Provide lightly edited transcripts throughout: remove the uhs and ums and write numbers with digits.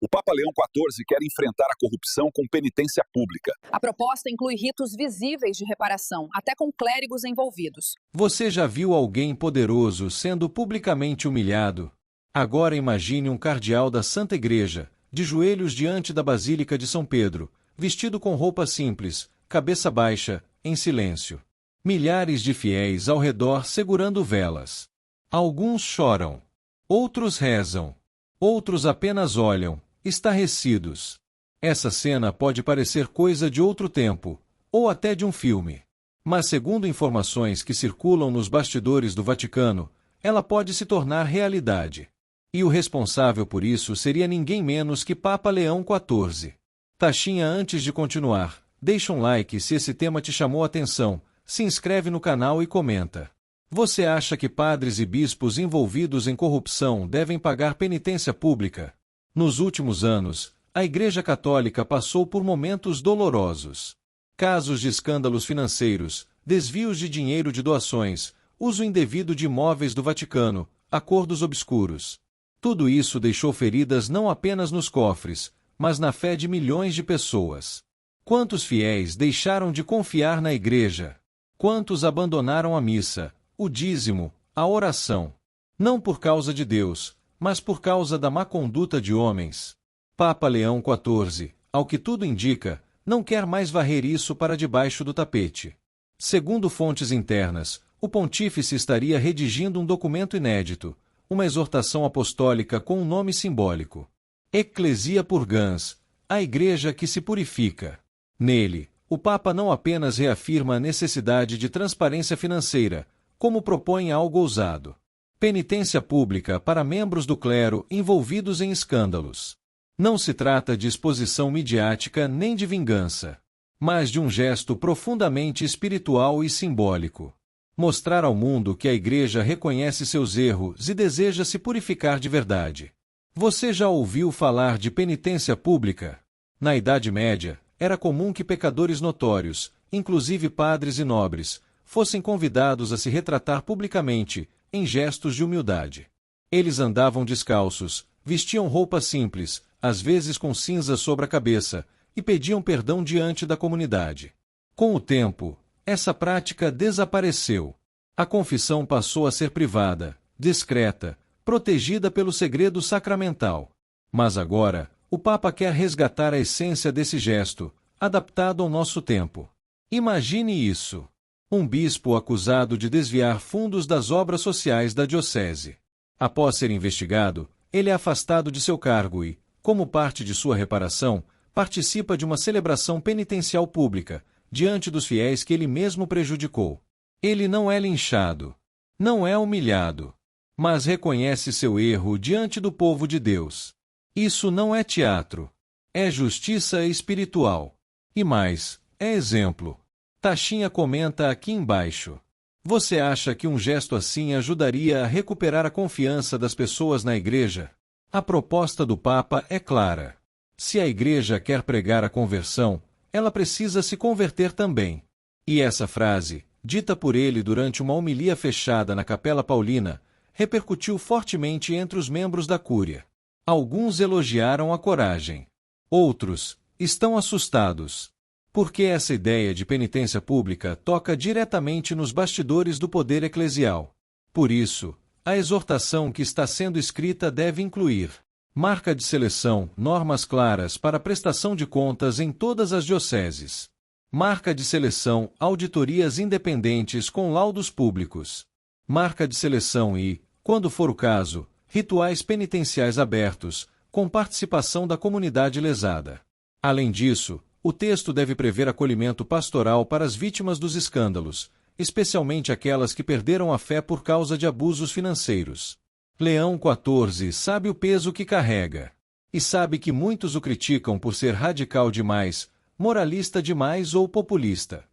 Papa Leão XIV quer enfrentar a corrupção com penitência pública. A proposta inclui ritos visíveis de reparação, até com clérigos envolvidos. Você já viu alguém poderoso sendo publicamente humilhado? Agora imagine um cardeal da Santa Igreja, de joelhos diante da Basílica de São Pedro, vestido com roupa simples, cabeça baixa, em silêncio. Milhares de fiéis ao redor segurando velas. Alguns choram. Outros rezam. Outros apenas olham, estarrecidos. Essa cena pode parecer coisa de outro tempo, ou até de um filme. Mas segundo informações que circulam nos bastidores do Vaticano, ela pode se tornar realidade. E o responsável por isso seria ninguém menos que Papa Leão XIV. Taxinha, antes de continuar, deixa um like se esse tema te chamou a atenção, se inscreve no canal e comenta. Você acha que padres e bispos envolvidos em corrupção devem pagar penitência pública? Nos últimos anos, a Igreja Católica passou por momentos dolorosos. Casos de escândalos financeiros, desvios de dinheiro de doações, uso indevido de imóveis do Vaticano, acordos obscuros. Tudo isso deixou feridas não apenas nos cofres, mas na fé de milhões de pessoas. Quantos fiéis deixaram de confiar na Igreja? Quantos abandonaram a missa, o dízimo, a oração? Não por causa de Deus, mas por causa da má conduta de homens. Papa Leão XIV, ao que tudo indica, não quer mais varrer isso para debaixo do tapete. Segundo fontes internas, o pontífice estaria redigindo um documento inédito, uma exortação apostólica com um nome simbólico. Ecclesia Purgans, a Igreja que se purifica. Nele, o Papa não apenas reafirma a necessidade de transparência financeira, como propõe algo ousado. Penitência pública para membros do clero envolvidos em escândalos. Não se trata de exposição midiática nem de vingança, mas de um gesto profundamente espiritual e simbólico. Mostrar ao mundo que a Igreja reconhece seus erros e deseja se purificar de verdade. Você já ouviu falar de penitência pública? Na Idade Média, era comum que pecadores notórios, inclusive padres e nobres, fossem convidados a se retratar publicamente, em gestos de humildade. Eles andavam descalços, vestiam roupas simples, às vezes com cinza sobre a cabeça, e pediam perdão diante da comunidade. Com o tempo, essa prática desapareceu. A confissão passou a ser privada, discreta, protegida pelo segredo sacramental. Mas agora, o Papa quer resgatar a essência desse gesto, adaptado ao nosso tempo. Imagine isso. Um bispo acusado de desviar fundos das obras sociais da diocese. Após ser investigado, ele é afastado de seu cargo e, como parte de sua reparação, participa de uma celebração penitencial pública, diante dos fiéis que ele mesmo prejudicou. Ele não é linchado, não é humilhado, mas reconhece seu erro diante do povo de Deus. Isso não é teatro, é justiça espiritual. E mais, é exemplo. Taxinha comenta aqui embaixo. Você acha que um gesto assim ajudaria a recuperar a confiança das pessoas na Igreja? A proposta do Papa é clara. Se a Igreja quer pregar a conversão, ela precisa se converter também. E essa frase, dita por ele durante uma homilia fechada na Capela Paulina, repercutiu fortemente entre os membros da Cúria. Alguns elogiaram a coragem. Outros estão assustados. Porque essa ideia de penitência pública toca diretamente nos bastidores do poder eclesial. Por isso, a exortação que está sendo escrita deve incluir marca de seleção, normas claras para a prestação de contas em todas as dioceses. Marca de seleção, auditorias independentes com laudos públicos. Marca de seleção e, quando for o caso, rituais penitenciais abertos, com participação da comunidade lesada. Além disso, o texto deve prever acolhimento pastoral para as vítimas dos escândalos, especialmente aquelas que perderam a fé por causa de abusos financeiros. Leão XIV sabe o peso que carrega. E sabe que muitos o criticam por ser radical demais, moralista demais ou populista.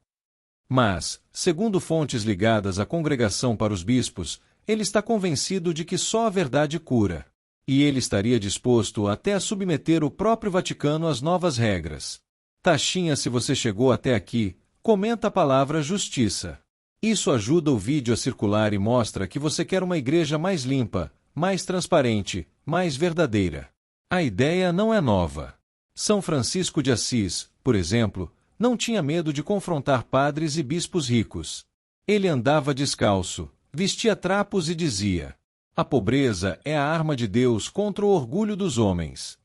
Mas, segundo fontes ligadas à Congregação para os Bispos, ele está convencido de que só a verdade cura. E ele estaria disposto até a submeter o próprio Vaticano às novas regras. Taxinha, se você chegou até aqui, comenta a palavra justiça. Isso ajuda o vídeo a circular e mostra que você quer uma igreja mais limpa, mais transparente, mais verdadeira. A ideia não é nova. São Francisco de Assis, por exemplo, não tinha medo de confrontar padres e bispos ricos. Ele andava descalço, vestia trapos e dizia: a pobreza é a arma de Deus contra o orgulho dos homens.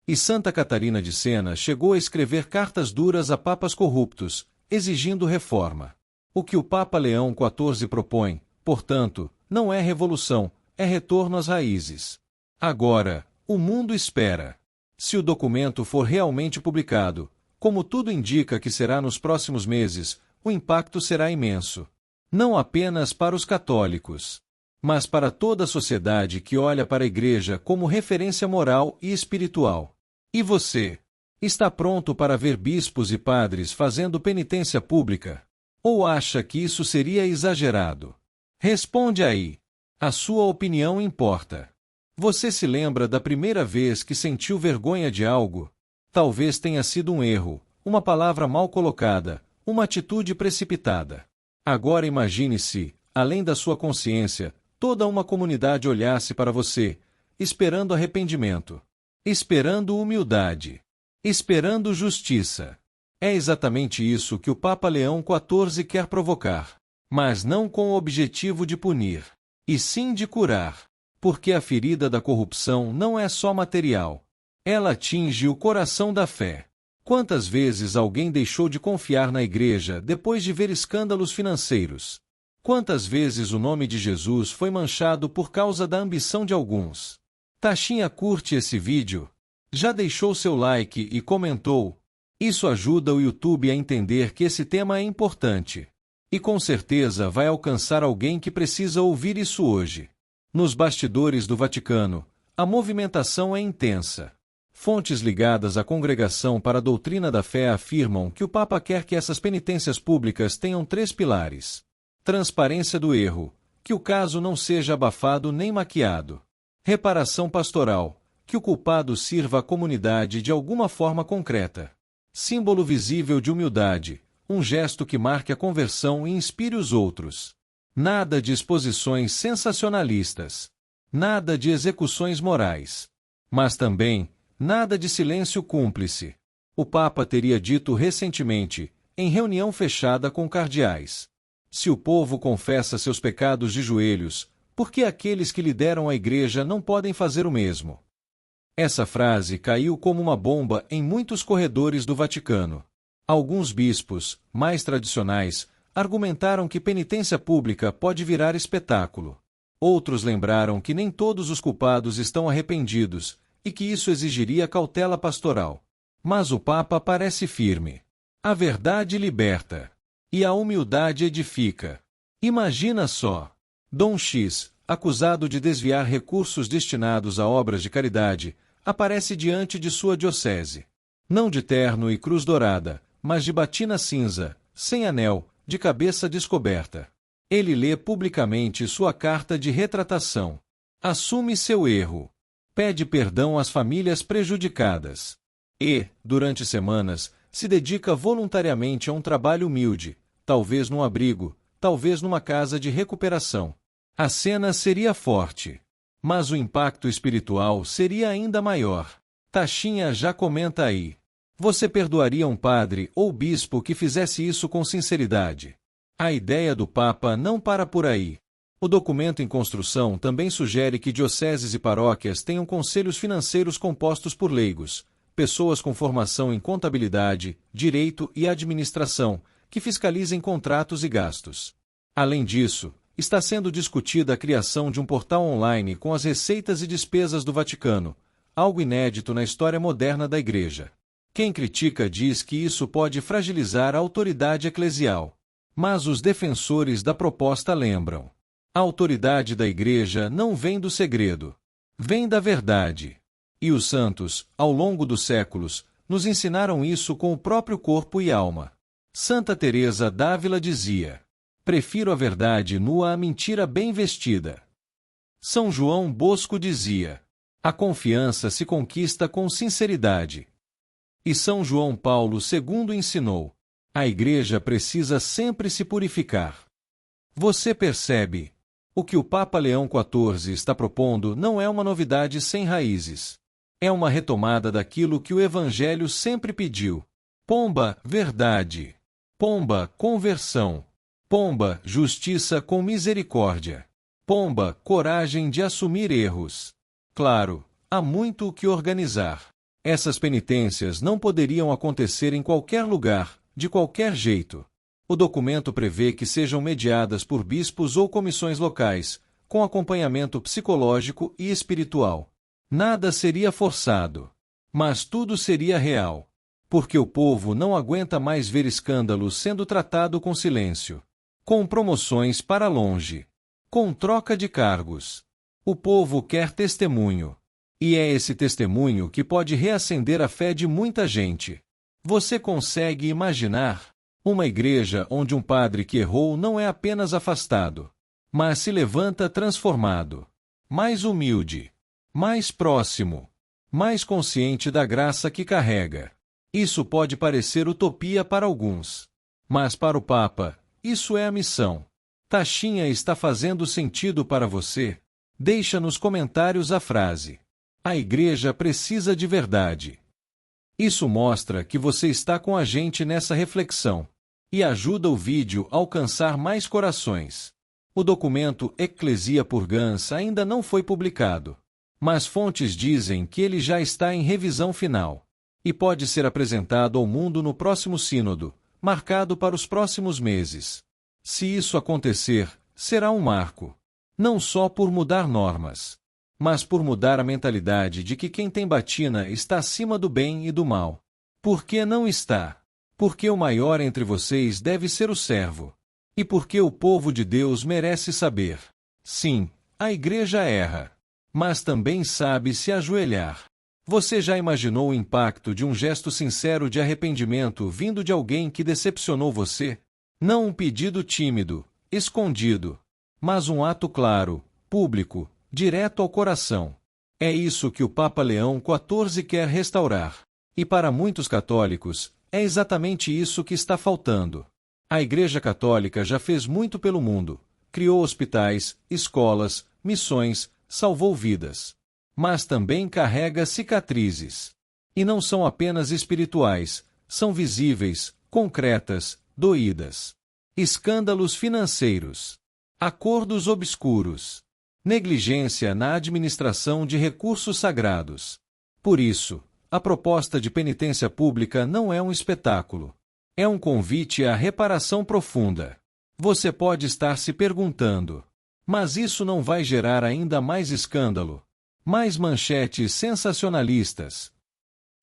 E Santa Catarina de Sena chegou a escrever cartas duras a papas corruptos, exigindo reforma. O que o Papa Leão XIV propõe, portanto, não é revolução, é retorno às raízes. Agora, o mundo espera. Se o documento for realmente publicado, como tudo indica que será nos próximos meses, o impacto será imenso. Não apenas para os católicos, mas para toda a sociedade que olha para a Igreja como referência moral e espiritual. E você? Está pronto para ver bispos e padres fazendo penitência pública? Ou acha que isso seria exagerado? Responde aí. A sua opinião importa. Você se lembra da primeira vez que sentiu vergonha de algo? Talvez tenha sido um erro, uma palavra mal colocada, uma atitude precipitada. Agora imagine se, além da sua consciência, toda uma comunidade olhasse para você, esperando arrependimento, esperando humildade, esperando justiça. É exatamente isso que o Papa Leão XIV quer provocar, mas não com o objetivo de punir, e sim de curar. Porque a ferida da corrupção não é só material. Ela atinge o coração da fé. Quantas vezes alguém deixou de confiar na Igreja depois de ver escândalos financeiros? Quantas vezes o nome de Jesus foi manchado por causa da ambição de alguns? Taxinha curte esse vídeo? Já deixou seu like e comentou? Isso ajuda o YouTube a entender que esse tema é importante. E com certeza vai alcançar alguém que precisa ouvir isso hoje. Nos bastidores do Vaticano, a movimentação é intensa. Fontes ligadas à Congregação para a Doutrina da Fé afirmam que o Papa quer que essas penitências públicas tenham 3 pilares. Transparência do erro, que o caso não seja abafado nem maquiado. Reparação pastoral, que o culpado sirva à comunidade de alguma forma concreta. Símbolo visível de humildade, um gesto que marque a conversão e inspire os outros. Nada de exposições sensacionalistas. Nada de execuções morais. Mas também, nada de silêncio cúmplice. O Papa teria dito recentemente, em reunião fechada com cardeais: se o povo confessa seus pecados de joelhos, por que aqueles que lideram a Igreja não podem fazer o mesmo? Essa frase caiu como uma bomba em muitos corredores do Vaticano. Alguns bispos, mais tradicionais, argumentaram que penitência pública pode virar espetáculo. Outros lembraram que nem todos os culpados estão arrependidos e que isso exigiria cautela pastoral. Mas o Papa parece firme. A verdade liberta. E a humildade edifica. Imagina só. Dom X, acusado de desviar recursos destinados a obras de caridade, aparece diante de sua diocese. Não de terno e cruz dourada, mas de batina cinza, sem anel, de cabeça descoberta. Ele lê publicamente sua carta de retratação. Assume seu erro. Pede perdão às famílias prejudicadas. E, durante semanas, se dedica voluntariamente a um trabalho humilde, talvez num abrigo, talvez numa casa de recuperação. A cena seria forte, mas o impacto espiritual seria ainda maior. Taxinha já comenta aí. Você perdoaria um padre ou bispo que fizesse isso com sinceridade? A ideia do Papa não para por aí. O documento em construção também sugere que dioceses e paróquias tenham conselhos financeiros compostos por leigos, pessoas com formação em contabilidade, direito e administração, que fiscalizem contratos e gastos. Além disso, está sendo discutida a criação de um portal online com as receitas e despesas do Vaticano, algo inédito na história moderna da Igreja. Quem critica diz que isso pode fragilizar a autoridade eclesial. Mas os defensores da proposta lembram: a autoridade da Igreja não vem do segredo, vem da verdade. E os santos, ao longo dos séculos, nos ensinaram isso com o próprio corpo e alma. Santa Teresa d'Ávila dizia: prefiro a verdade nua à mentira bem vestida. São João Bosco dizia: a confiança se conquista com sinceridade. E São João Paulo II ensinou: a Igreja precisa sempre se purificar. Você percebe? O que o Papa Leão XIV está propondo não é uma novidade sem raízes. É uma retomada daquilo que o Evangelho sempre pediu. Pomba, verdade. Pomba, conversão. Pomba, justiça com misericórdia. Pomba, coragem de assumir erros. Claro, há muito o que organizar. Essas penitências não poderiam acontecer em qualquer lugar, de qualquer jeito. O documento prevê que sejam mediadas por bispos ou comissões locais, com acompanhamento psicológico e espiritual. Nada seria forçado. Mas tudo seria real. Porque o povo não aguenta mais ver escândalos sendo tratado com silêncio. Com promoções para longe. Com troca de cargos. O povo quer testemunho. E é esse testemunho que pode reacender a fé de muita gente. Você consegue imaginar uma igreja onde um padre que errou não é apenas afastado, mas se levanta transformado, mais humilde, mais próximo, mais consciente da graça que carrega. Isso pode parecer utopia para alguns, mas para o Papa, isso é a missão. Taxinha está fazendo sentido para você? Deixa nos comentários a frase: a igreja precisa de verdade. Isso mostra que você está com a gente nessa reflexão e ajuda o vídeo a alcançar mais corações. O documento Ecclesia Purgans ainda não foi publicado, mas fontes dizem que ele já está em revisão final e pode ser apresentado ao mundo no próximo sínodo, marcado para os próximos meses. Se isso acontecer, será um marco, não só por mudar normas, mas por mudar a mentalidade de que quem tem batina está acima do bem e do mal. Por que não está? Porque o maior entre vocês deve ser o servo. E porque o povo de Deus merece saber. Sim, a igreja erra, mas também sabe se ajoelhar. Você já imaginou o impacto de um gesto sincero de arrependimento vindo de alguém que decepcionou você? Não um pedido tímido, escondido, mas um ato claro, público, direto ao coração. É isso que o Papa Leão XIV quer restaurar. E para muitos católicos, é exatamente isso que está faltando. A Igreja Católica já fez muito pelo mundo. Criou hospitais, escolas, missões, salvou vidas. Mas também carrega cicatrizes. E não são apenas espirituais, são visíveis, concretas, doídas. Escândalos financeiros. Acordos obscuros. Negligência na administração de recursos sagrados. Por isso, a proposta de penitência pública não é um espetáculo. É um convite à reparação profunda. Você pode estar se perguntando: mas isso não vai gerar ainda mais escândalo? Mais manchetes sensacionalistas?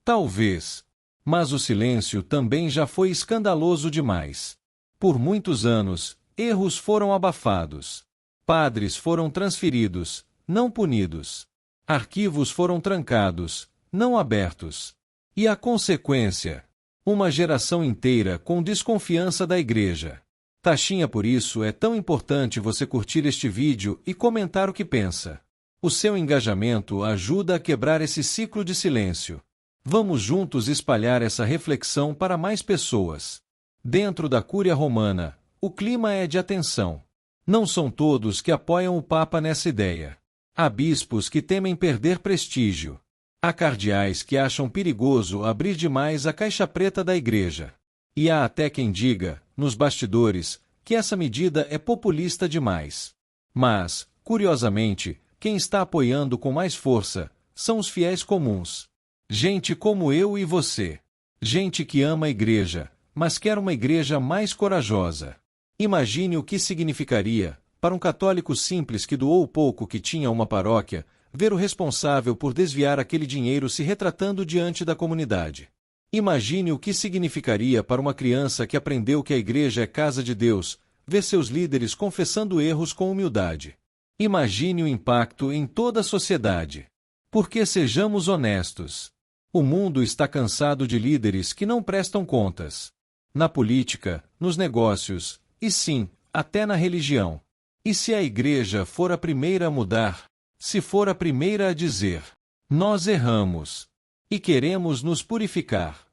Talvez. Mas o silêncio também já foi escandaloso demais. Por muitos anos, erros foram abafados. Padres foram transferidos, não punidos. Arquivos foram trancados, não abertos. E a consequência? Uma geração inteira com desconfiança da igreja. Taxinha, por isso é tão importante você curtir este vídeo e comentar o que pensa. O seu engajamento ajuda a quebrar esse ciclo de silêncio. Vamos juntos espalhar essa reflexão para mais pessoas. Dentro da Cúria Romana, o clima é de atenção. Não são todos que apoiam o Papa nessa ideia. Há bispos que temem perder prestígio. Há cardeais que acham perigoso abrir demais a caixa preta da igreja. E há até quem diga, nos bastidores, que essa medida é populista demais. Mas, curiosamente, quem está apoiando com mais força são os fiéis comuns. Gente como eu e você. Gente que ama a igreja, mas quer uma igreja mais corajosa. Imagine o que significaria, para um católico simples que doou o pouco que tinha a uma paróquia, ver o responsável por desviar aquele dinheiro se retratando diante da comunidade. Imagine o que significaria para uma criança que aprendeu que a igreja é casa de Deus, ver seus líderes confessando erros com humildade. Imagine o impacto em toda a sociedade. Porque sejamos honestos. O mundo está cansado de líderes que não prestam contas. Na política, nos negócios, e sim, até na religião. E se a igreja for a primeira a mudar? Se for a primeira a dizer: nós erramos e queremos nos purificar?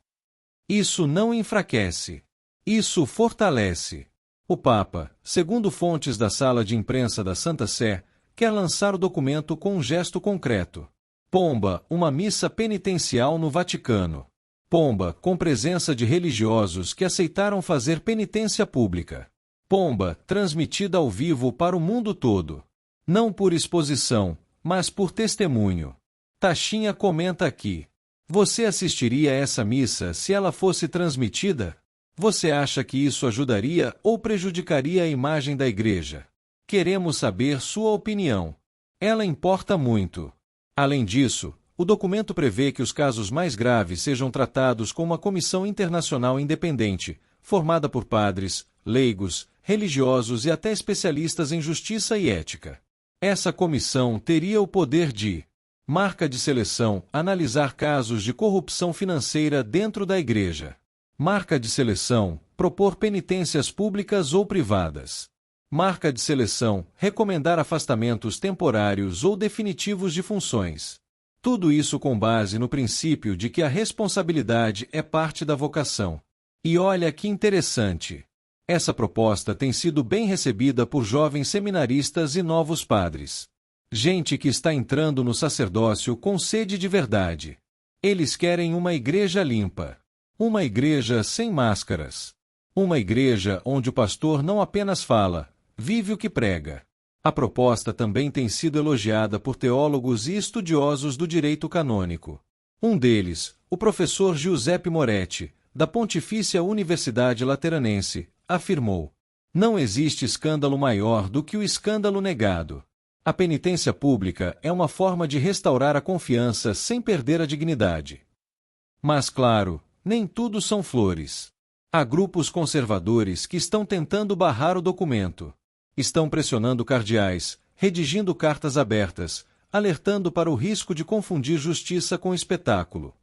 Isso não enfraquece. Isso fortalece. O Papa, segundo fontes da sala de imprensa da Santa Sé, quer lançar o documento com um gesto concreto. Pomba, uma missa penitencial no Vaticano. Pomba, com presença de religiosos que aceitaram fazer penitência pública. Pomba, transmitida ao vivo para o mundo todo. Não por exposição, mas por testemunho. Taxinha comenta aqui. Você assistiria a essa missa se ela fosse transmitida? Você acha que isso ajudaria ou prejudicaria a imagem da igreja? Queremos saber sua opinião. Ela importa muito. Além disso, o documento prevê que os casos mais graves sejam tratados com uma comissão internacional independente, formada por padres, leigos, religiosos e até especialistas em justiça e ética. Essa comissão teria o poder de: marca de seleção, analisar casos de corrupção financeira dentro da igreja. Marca de seleção, propor penitências públicas ou privadas. Marca de seleção, recomendar afastamentos temporários ou definitivos de funções. Tudo isso com base no princípio de que a responsabilidade é parte da vocação. E olha que interessante. Essa proposta tem sido bem recebida por jovens seminaristas e novos padres. Gente que está entrando no sacerdócio com sede de verdade. Eles querem uma igreja limpa. Uma igreja sem máscaras. Uma igreja onde o pastor não apenas fala, vive o que prega. A proposta também tem sido elogiada por teólogos e estudiosos do direito canônico. Um deles, o professor Giuseppe Moretti, da Pontifícia Universidade Lateranense, afirmou: não existe escândalo maior do que o escândalo negado. A penitência pública é uma forma de restaurar a confiança sem perder a dignidade. Mas, claro, nem tudo são flores. Há grupos conservadores que estão tentando barrar o documento. Estão pressionando cardeais, redigindo cartas abertas, alertando para o risco de confundir justiça com espetáculo.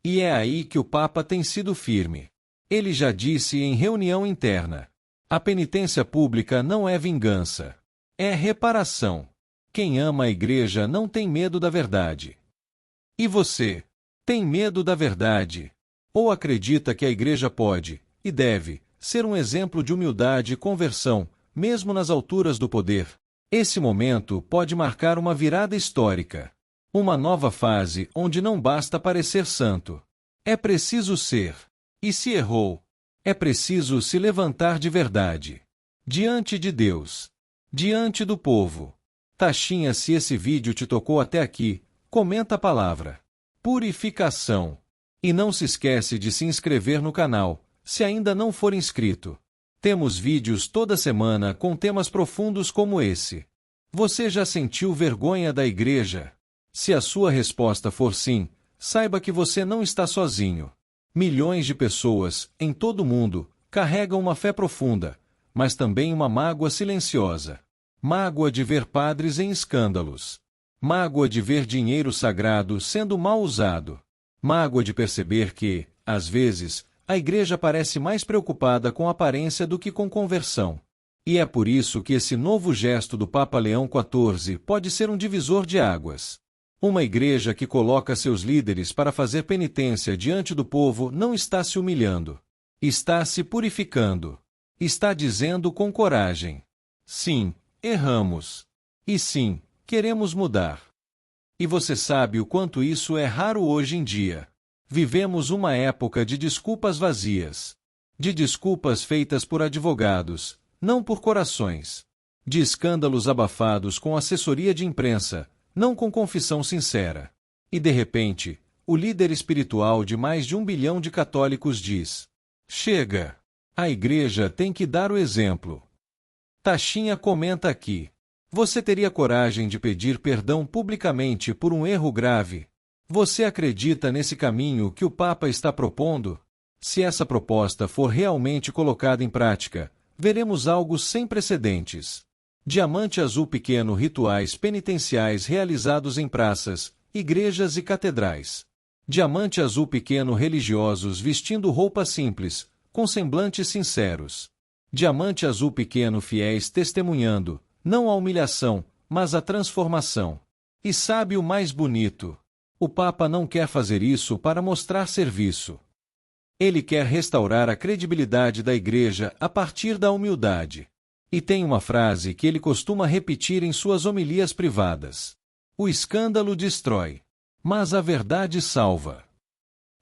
E é aí que o Papa tem sido firme. Ele já disse em reunião interna: a penitência pública não é vingança. É reparação. Quem ama a igreja não tem medo da verdade. E você? Tem medo da verdade? Ou acredita que a igreja pode, e deve, ser um exemplo de humildade e conversão, mesmo nas alturas do poder? Esse momento pode marcar uma virada histórica. Uma nova fase onde não basta parecer santo. É preciso ser. E se errou, é preciso se levantar de verdade. Diante de Deus. Diante do povo. Taxinha, se esse vídeo te tocou até aqui, comenta a palavra purificação. E não se esquece de se inscrever no canal, se ainda não for inscrito. Temos vídeos toda semana com temas profundos como esse. Você já sentiu vergonha da igreja? Se a sua resposta for sim, saiba que você não está sozinho. Milhões de pessoas, em todo o mundo, carregam uma fé profunda, mas também uma mágoa silenciosa. Mágoa de ver padres em escândalos. Mágoa de ver dinheiro sagrado sendo mal usado. Mágoa de perceber que, às vezes, a igreja parece mais preocupada com aparência do que com conversão. E é por isso que esse novo gesto do Papa Leão XIV pode ser um divisor de águas. Uma igreja que coloca seus líderes para fazer penitência diante do povo não está se humilhando. Está se purificando. Está dizendo com coragem: sim, erramos. E sim, queremos mudar. E você sabe o quanto isso é raro hoje em dia. Vivemos uma época de desculpas vazias. De desculpas feitas por advogados, não por corações. De escândalos abafados com assessoria de imprensa, não com confissão sincera. E de repente, o líder espiritual de mais de 1 bilhão de católicos diz: chega! A igreja tem que dar o exemplo. Taxinha comenta aqui: você teria coragem de pedir perdão publicamente por um erro grave? Você acredita nesse caminho que o Papa está propondo? Se essa proposta for realmente colocada em prática, veremos algo sem precedentes. Diamante azul pequeno, rituais penitenciais realizados em praças, igrejas e catedrais. Diamante azul pequeno, religiosos vestindo roupas simples, com semblantes sinceros. Diamante azul pequeno, fiéis testemunhando, não a humilhação, mas a transformação. E sabe o mais bonito? O Papa não quer fazer isso para mostrar serviço. Ele quer restaurar a credibilidade da igreja a partir da humildade. E tem uma frase que ele costuma repetir em suas homilias privadas: o escândalo destrói. Mas a verdade salva.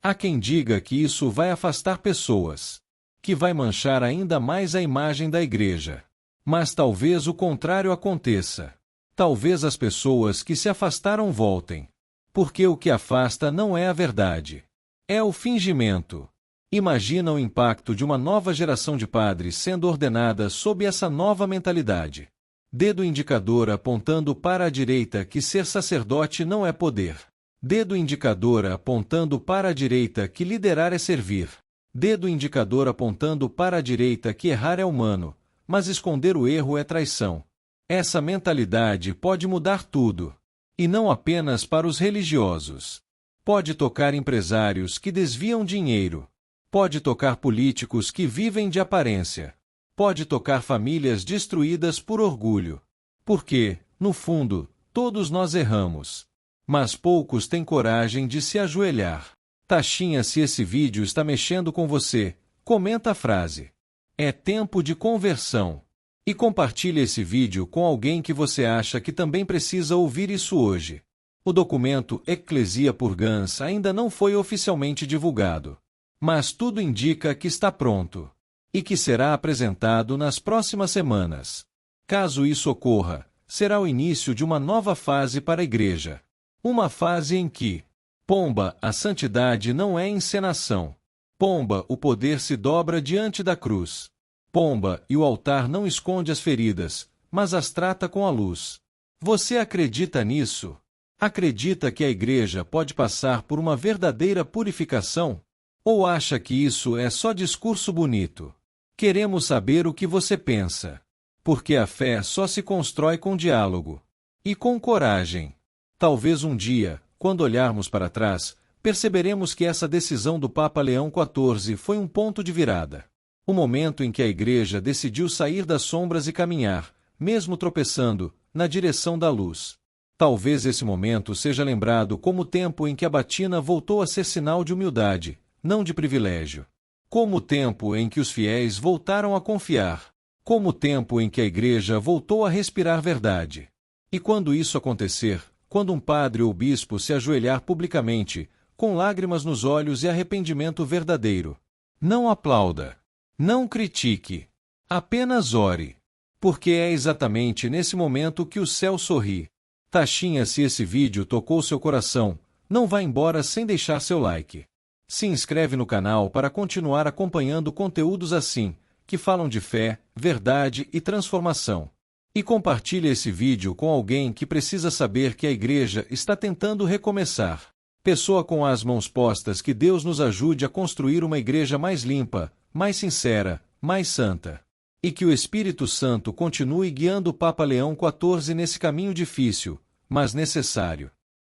Há quem diga que isso vai afastar pessoas, que vai manchar ainda mais a imagem da Igreja. Mas talvez o contrário aconteça. Talvez as pessoas que se afastaram voltem. Porque o que afasta não é a verdade. É o fingimento. Imagina o impacto de uma nova geração de padres sendo ordenada sob essa nova mentalidade. Dedo indicador apontando para a direita que ser sacerdote não é poder. Dedo indicador apontando para a direita que liderar é servir. Dedo indicador apontando para a direita que errar é humano, mas esconder o erro é traição. Essa mentalidade pode mudar tudo. E não apenas para os religiosos. Pode tocar empresários que desviam dinheiro. Pode tocar políticos que vivem de aparência. Pode tocar famílias destruídas por orgulho. Porque, no fundo, todos nós erramos. Mas poucos têm coragem de se ajoelhar. Taxinha, se esse vídeo está mexendo com você, comenta a frase. É tempo de conversão. E compartilhe esse vídeo com alguém que você acha que também precisa ouvir isso hoje. O documento Ecclesia Purgans ainda não foi oficialmente divulgado. Mas tudo indica que está pronto. E que será apresentado nas próximas semanas. Caso isso ocorra, será o início de uma nova fase para a Igreja. Uma fase em que, pomba, a santidade não é encenação. Pomba, o poder se dobra diante da cruz. Pomba, e o altar não esconde as feridas, mas as trata com a luz. Você acredita nisso? Acredita que a Igreja pode passar por uma verdadeira purificação? Ou acha que isso é só discurso bonito? Queremos saber o que você pensa. Porque a fé só se constrói com diálogo. E com coragem. Talvez um dia, quando olharmos para trás, perceberemos que essa decisão do Papa Leão XIV foi um ponto de virada. O momento em que a Igreja decidiu sair das sombras e caminhar, mesmo tropeçando, na direção da luz. Talvez esse momento seja lembrado como o tempo em que a batina voltou a ser sinal de humildade, não de privilégio. Como o tempo em que os fiéis voltaram a confiar. Como o tempo em que a Igreja voltou a respirar verdade. E quando isso acontecer, quando um padre ou bispo se ajoelhar publicamente, com lágrimas nos olhos e arrependimento verdadeiro, não aplauda. Não critique. Apenas ore. Porque é exatamente nesse momento que o céu sorri. Taxinha, se esse vídeo tocou seu coração, não vá embora sem deixar seu like. Se inscreve no canal para continuar acompanhando conteúdos assim, que falam de fé, verdade e transformação. E compartilhe esse vídeo com alguém que precisa saber que a Igreja está tentando recomeçar. Pessoa com as mãos postas, que Deus nos ajude a construir uma Igreja mais limpa, mais sincera, mais santa. E que o Espírito Santo continue guiando o Papa Leão XIV nesse caminho difícil, mas necessário.